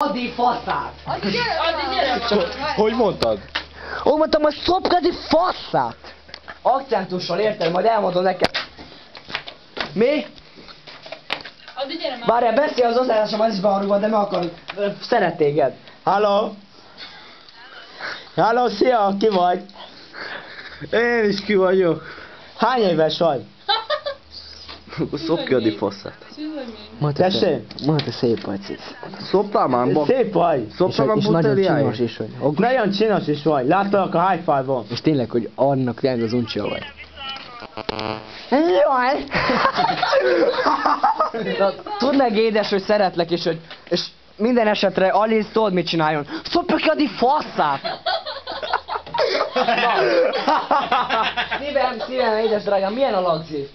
Addi faszát! Addi, gyere! Hogy mondtad? Úgy mondtam, hogy szopkadi faszát! Akcentussal érted, majd elmondom neked. Mi? Addi, gyere már! Várjál, beszél az hozzáállásom, az is beharúva, de meg akarod. Szeret téged. Halló? Halló, szia, ki vagy? Én is ki vagyok. Hány éves vagy? Szopj ki a faszát. Tessék? Mondta, te szép vagy, Cisz. Szoptál már? Szép vagy. Szoptál már És nagyon buteljáig? csinos is vagy. Nagyon csinos is vagy. Láttalak a high five-on. És tényleg, hogy annak tényleg az uncsia vagy. Jaj! Na, tudd meg, édes, hogy szeretlek, és minden esetre Alice tudod mit csináljon. Szopja ki Adi faszát! Szívem, édes drágám, milyen a lagzi?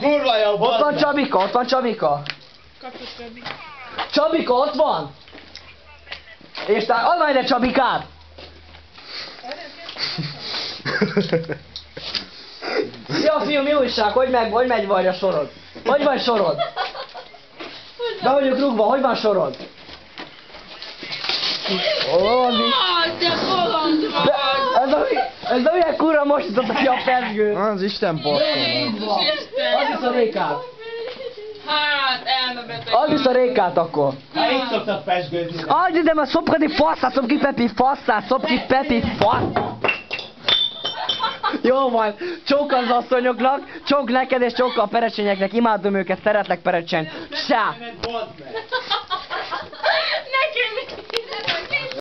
Kurva jó, Ott van Csabika, ott van Csabika. Kapcsolsz Csabi. Csabika, ott van? És te add már ide Csabikát! Szia fiú, mi újság? Hogy megy vagy a sorod? Hogy van sorod? Be vagyok rúgva, hogy van sorod? Te bolond vagy! Ez a hülye kurva most jutott ki a pezgőt. Az Isten bassza. Az visz a rékát. Hát, elmebeteg. Az visz a rékát akkor. Hát így szoktak pesgőzni. Adj ide, mert szopkadi faszát, szop ki Pepi faszát, szop ki Pepi fasz. Jó van, csók az asszonyoknak, csók neked és csók a perecsényeknek, imádom őket, szeretlek perecsen. Sá! Bazd meg.